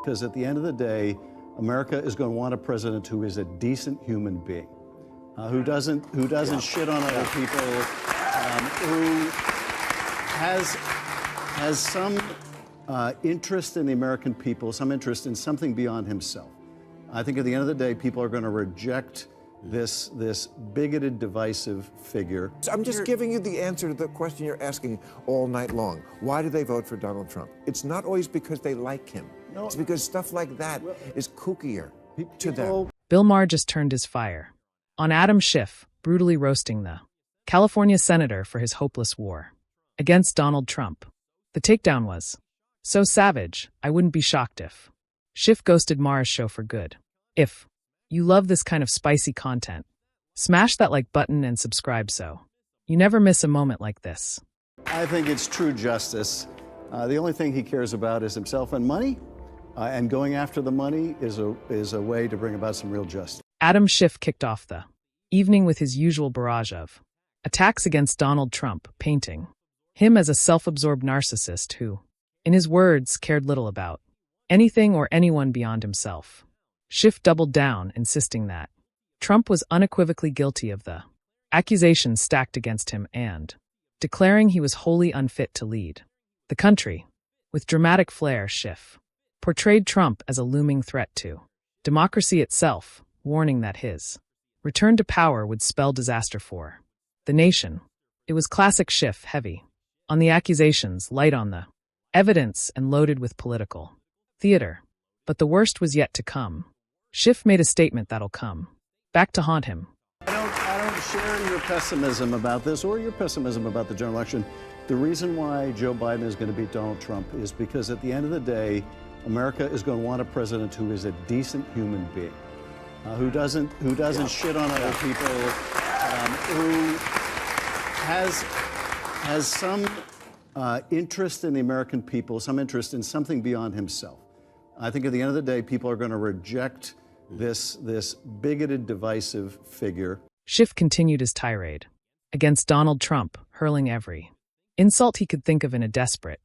because at the end of the day, America is going to want a president who is a decent human being, who doesn't shit on other people, who has some interest in the American people, some interest in something beyond himself. I think at the end of the day, people are going to reject this bigoted, divisive figure. I'm just giving you the answer to the question you're asking all night long. Why do they vote for Donald Trump? It's not always because they like him. No, it's because stuff like that is kookier to them. Bill Maher just turned his fire on Adam Schiff, brutally roasting the California senator for his hopeless war against Donald Trump. The takedown was so savage, I wouldn't be shocked if Schiff ghosted Maher's show for good. If you love this kind of spicy content, smash that like button and subscribe so you never miss a moment like this. I think it's true justice. The only thing he cares about is himself and money, and going after the money is a way to bring about some real justice. Adam Schiff kicked off the evening with his usual barrage of attacks against Donald Trump, painting him as a self-absorbed narcissist who, in his words, cared little about anything or anyone beyond himself. Schiff doubled down, insisting that Trump was unequivocally guilty of the accusations stacked against him and declaring he was wholly unfit to lead the country. With dramatic flair, Schiff portrayed Trump as a looming threat to democracy itself, warning that his return to power would spell disaster for the nation. It was classic Schiff, heavy on the accusations, light on the evidence, and loaded with political theater. But the worst was yet to come. Schiff made a statement that'll come back to haunt him. I don't share your pessimism about this or your pessimism about the general election. The reason why Joe Biden is going to beat Donald Trump is because at the end of the day, America is going to want a president who is a decent human being, who doesn't shit on other people, who has some interest in the American people, some interest in something beyond himself. I think at the end of the day, people are going to reject this bigoted, divisive figure. Schiff continued his tirade against Donald Trump, hurling every insult he could think of in a desperate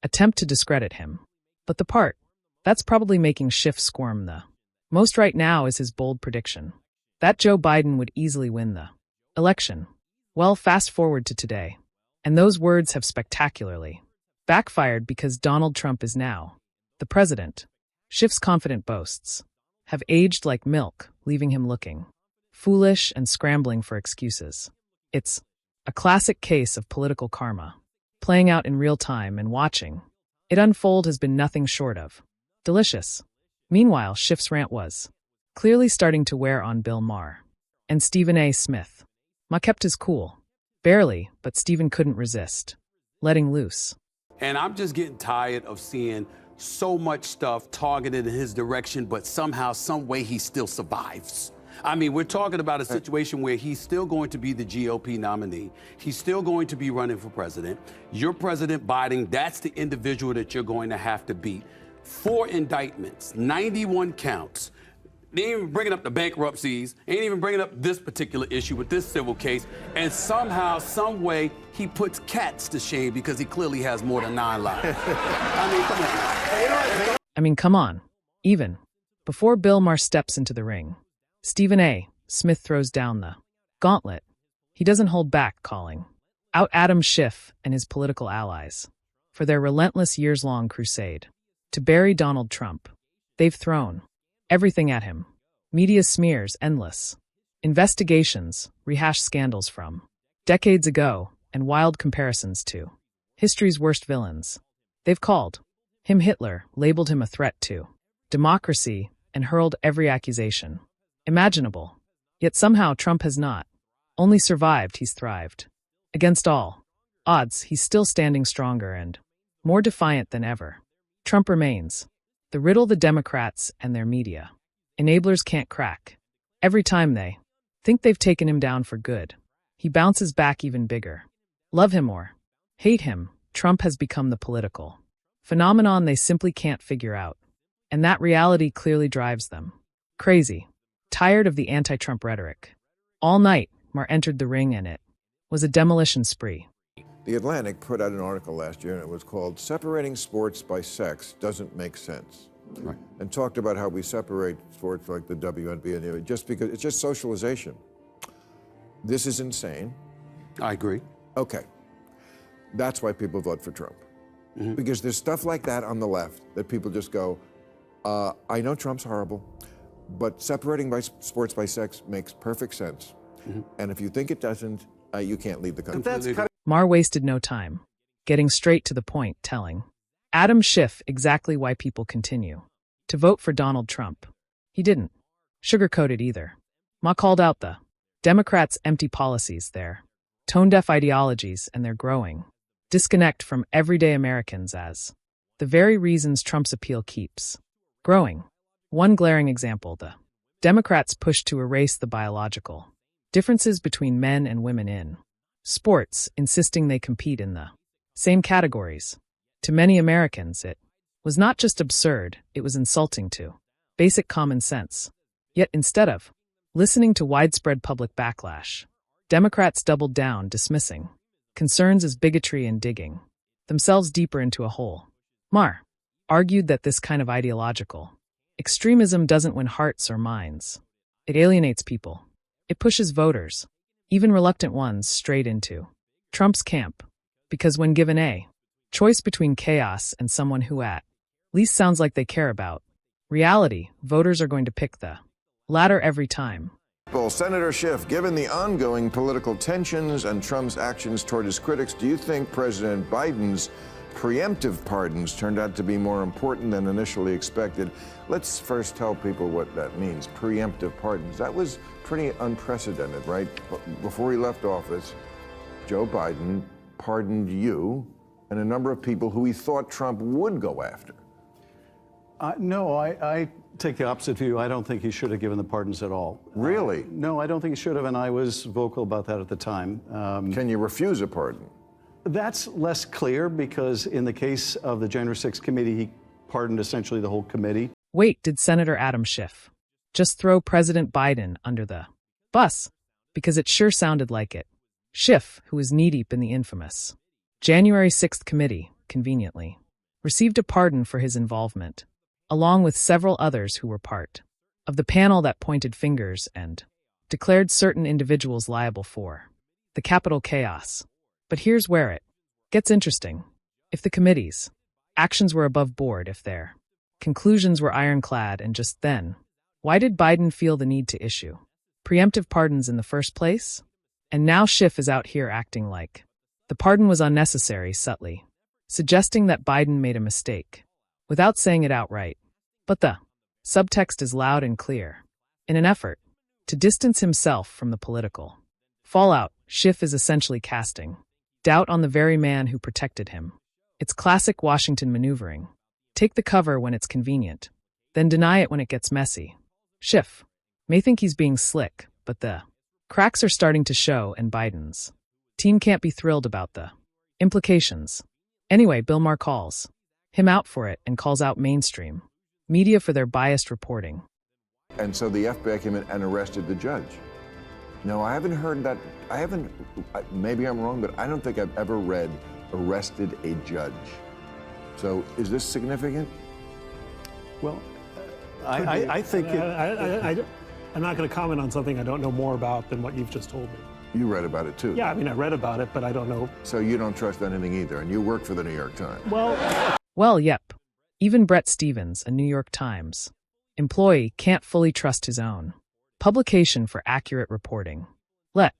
attempt to discredit him. But the part that's probably making Schiff squirm the most right now is his bold prediction that Joe Biden would easily win the election. Well, fast forward to today, and those words have spectacularly backfired because Donald Trump is now the president. Schiff's confident boasts have aged like milk, leaving him looking foolish and scrambling for excuses. It's a classic case of political karma, playing out in real time, and watching it unfold has been nothing short of delicious. Meanwhile, Schiff's rant was clearly starting to wear on Bill Maher and Stephen A. Smith. Ma kept his cool. Barely, but Stephen couldn't resist letting loose. And I'm just getting tired of seeing so much stuff targeted in his direction, but somehow, some way, he still survives. I mean, we're talking about a situation where he's still going to be the GOP nominee. He's still going to be running for president. You're President Biden. That's the individual that you're going to have to beat. 4 indictments, 91 counts. They ain't even bringing up the bankruptcies, ain't even bringing up this particular issue with this civil case. And somehow, some way, he puts cats to shame because he clearly has more than 9 lives. I mean, come on. Even before Bill Maher steps into the ring, Stephen A. Smith throws down the gauntlet. He doesn't hold back, calling out Adam Schiff and his political allies for their relentless years-long crusade to bury Donald Trump. They've thrown everything at him. Media smears endless. Investigations rehash scandals from decades ago and wild comparisons to history's worst villains. They've called him Hitler, labeled him a threat to democracy, and hurled every accusation imaginable. Yet somehow Trump has not only survived, he's thrived. Against all odds, he's still standing stronger and more defiant than ever. Trump remains the riddle the Democrats and their media enablers can't crack. Every time they think they've taken him down for good, he bounces back even bigger. Love him or hate him, Trump has become the political phenomenon they simply can't figure out. And that reality clearly drives them crazy. Tired of the anti-Trump rhetoric. All night, Maher entered the ring, and it was a demolition spree. The Atlantic put out an article last year, and it was called "Separating Sports by Sex Doesn't Make Sense." and talked about how we separate sports like the WNBA and the just because it's just socialization. This is insane. I agree. Okay. That's why people vote for Trump. Because there's stuff like that on the left that people just go, I know Trump's horrible, but separating by sports by sex makes perfect sense. And if you think it doesn't, you can't lead the country. Maher wasted no time, getting straight to the point, telling Adam Schiff exactly why people continue to vote for Donald Trump. He didn't sugarcoat it either. Ma called out the Democrats' empty policies, their tone-deaf ideologies, and their growing disconnect from everyday Americans as the very reasons Trump's appeal keeps growing. One glaring example, the Democrats' push to erase the biological differences between men and women in sports, insisting they compete in the same categories. To many Americans, it was not just absurd, it was insulting to basic common sense. Yet instead of listening to widespread public backlash, Democrats doubled down, dismissing concerns as bigotry and digging themselves deeper into a hole. Maher argued that this kind of ideological extremism doesn't win hearts or minds. It alienates people. It pushes voters, even reluctant ones, straight into Trump's camp. Because when given a choice between chaos and someone who at least sounds like they care about reality, voters are going to pick the latter every time. Well, Senator Schiff, given the ongoing political tensions and Trump's actions toward his critics, do you think President Biden's preemptive pardons turned out to be more important than initially expected? Let's first tell people what that means, preemptive pardons. That was pretty unprecedented, right? Before he left office, Joe Biden pardoned you and a number of people who he thought Trump would go after. No, I take the opposite view. I don't think he should have given the pardons at all. Really? No, I don't think he should have, and I was vocal about that at the time. Can you refuse a pardon? That's less clear because in the case of the January 6th committee, he pardoned essentially the whole committee. Wait, did Senator Adam Schiff just throw President Biden under the bus? Because it sure sounded like it. Schiff, who was knee-deep in the infamous January 6th committee, conveniently received a pardon for his involvement, along with several others who were part of the panel that pointed fingers and declared certain individuals liable for the Capitol chaos. But here's where it gets interesting. If the committee's actions were above board, if their conclusions were ironclad, and just then, why did Biden feel the need to issue preemptive pardons in the first place? And now Schiff is out here acting like the pardon was unnecessary, subtly suggesting that Biden made a mistake, without saying it outright. But the subtext is loud and clear. In an effort to distance himself from the political fallout, Schiff is essentially casting doubt on the very man who protected him. It's classic Washington maneuvering. Take the cover when it's convenient, then deny it when it gets messy. Schiff may think he's being slick, but the cracks are starting to show, and Biden's team can't be thrilled about the implications. Anyway, Bill Maher calls him out for it and calls out mainstream media for their biased reporting. And so the FBI came in and arrested the judge. No, I haven't heard that. Maybe I'm wrong, but I don't think I've ever read arrested a judge. So is this significant? Well, I think I'm not going to comment on something I don't know more about than what you've just told me. You read about it too. Yeah, I mean, I read about it, but I don't know. So you don't trust anything either, and you work for the New York Times. Well, yep. Even Brett Stevens, a New York Times employee, can't fully trust his own publication for accurate reporting. Let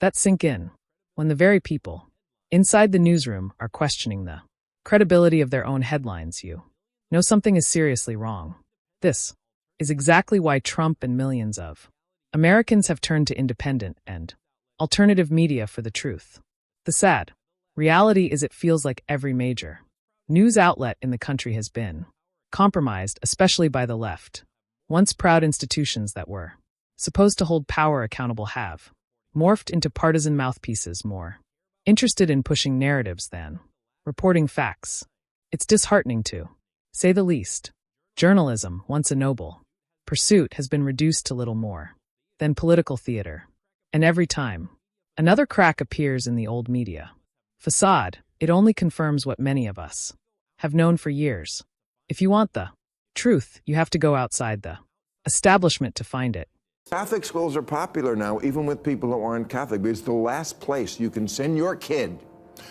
that sink in. When the very people inside the newsroom are questioning the credibility of their own headlines, you know something is seriously wrong. This is exactly why Trump and millions of Americans have turned to independent and alternative media for the truth. The sad reality is it feels like every major news outlet in the country has been compromised, especially by the left. Once proud institutions that were supposed to hold power accountable have morphed into partisan mouthpieces more interested in pushing narratives than reporting facts. It's disheartening to say the least. Journalism, once a noble pursuit, has been reduced to little more than political theater. And every time another crack appears in the old media facade, it only confirms what many of us have known for years. If you want the Truth, you have to go outside the establishment to find it. Catholic schools are popular now, even with people who aren't Catholic, because it's the last place you can send your kid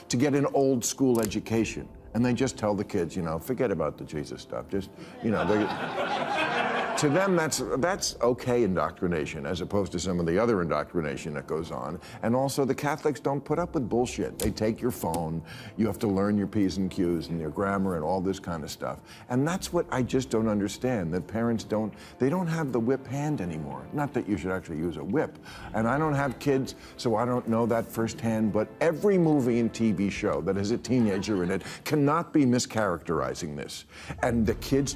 to get an old school education. And they just tell the kids, forget about the Jesus stuff. Just, to them, that's okay indoctrination, as opposed to some of the other indoctrination that goes on. And also, the Catholics don't put up with bullshit. They take your phone. You have to learn your P's and Q's and your grammar and all this kind of stuff. And that's what I just don't understand, that parents don't have the whip hand anymore. Not that you should actually use a whip. And I don't have kids, so I don't know that firsthand, but every movie and TV show that has a teenager in it cannot be mischaracterizing this. And the kids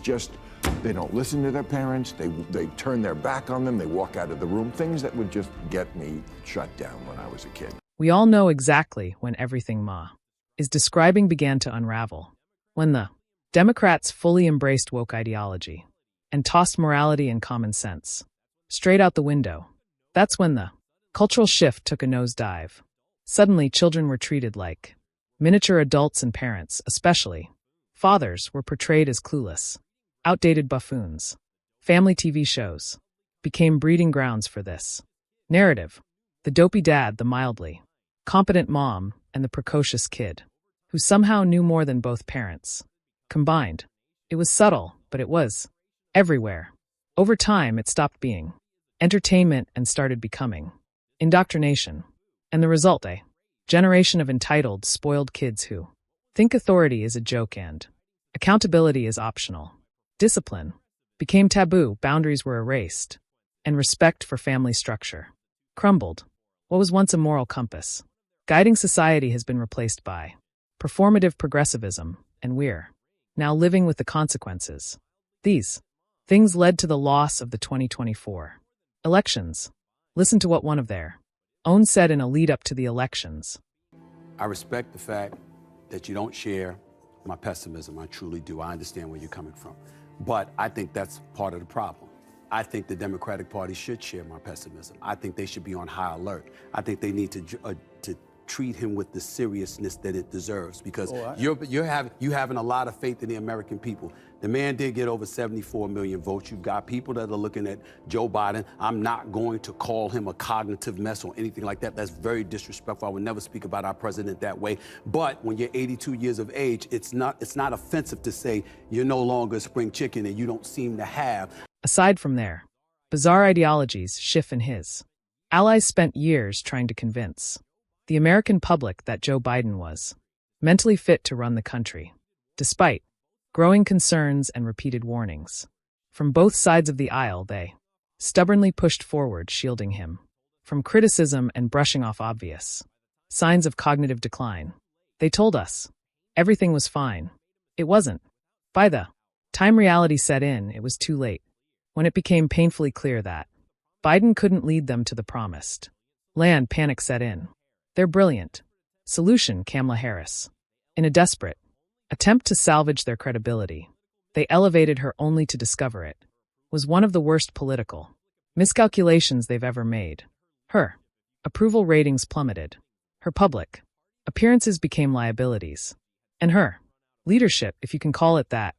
they don't listen to their parents, they turn their back on them, they walk out of the room, things that would just get me shut down when I was a kid. We all know exactly when everything Ma is describing began to unravel. When the Democrats fully embraced woke ideology and tossed morality and common sense straight out the window. That's when the cultural shift took a nosedive. Suddenly, children were treated like miniature adults, and parents, especially fathers, were portrayed as clueless, outdated buffoons. Family TV shows became breeding grounds for this narrative. The dopey dad, the mildly competent mom, and the precocious kid, who somehow knew more than both parents combined. It was subtle, but it was everywhere. Over time, it stopped being entertainment and started becoming indoctrination. And the result, a generation of entitled, spoiled kids who think authority is a joke and accountability is optional. Discipline became taboo, boundaries were erased, and respect for family structure crumbled. What was once a moral compass guiding society has been replaced by performative progressivism, and we're now living with the consequences. These things led to the loss of the 2024 elections. Listen to what one of their own said in a lead-up to the elections. I respect the fact that you don't share my pessimism. I truly do. I understand where you're coming from. But I think that's part of the problem. I think the Democratic Party should share my pessimism. I think they should be on high alert. I think they need to treat him with the seriousness that it deserves, because you having a lot of faith in the American people. The man did get over 74 million votes. You've got people that are looking at Joe Biden. I'm not going to call him a cognitive mess or anything like that. That's very disrespectful. I would never speak about our president that way. But when you're 82 years of age, it's not offensive to say you're no longer a spring chicken and you don't seem to have. Aside from their bizarre ideologies, Schiff and his allies spent years trying to convince the American public that Joe Biden was mentally fit to run the country, despite growing concerns and repeated warnings. From both sides of the aisle, they stubbornly pushed forward, shielding him from criticism and brushing off obvious signs of cognitive decline. They told us everything was fine. It wasn't. By the time reality set in, it was too late. When it became painfully clear that Biden couldn't lead them to the promised land, panic set in. Their brilliant solution, Kamala Harris. In a desperate attempt to salvage their credibility, they elevated her only to discover it was one of the worst political miscalculations they've ever made. Her approval ratings plummeted. Her public appearances became liabilities. And her leadership, if you can call it that,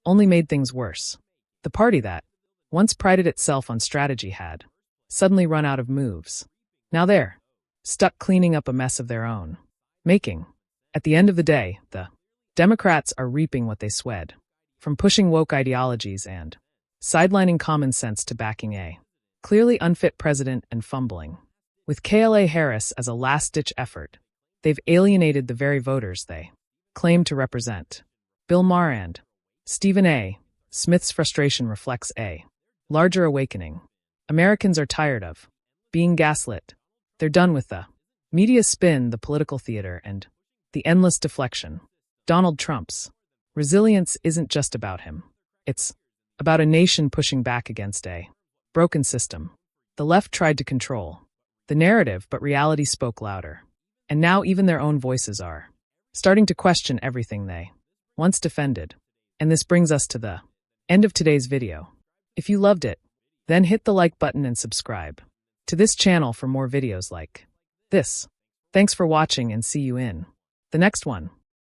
only made things worse. The party that once prided itself on strategy had suddenly run out of moves. Now they're stuck cleaning up a mess of their own making. At the end of the day, the Democrats are reaping what they swed, from pushing woke ideologies and sidelining common sense to backing a clearly unfit president and fumbling with Kamala Harris as a last-ditch effort. They've alienated the very voters they claim to represent. Bill Maher and Stephen A. Smith's frustration reflects a larger awakening. Americans are tired of being gaslit. They're done with the media spin, the political theater, and the endless deflection. Donald Trump's resilience isn't just about him. It's about a nation pushing back against a broken system. The left tried to control the narrative, but reality spoke louder. And now even their own voices are starting to question everything they once defended. And this brings us to the end of today's video. If you loved it, then hit the like button and subscribe to this channel for more videos like this. Thanks for watching and see you in the next one.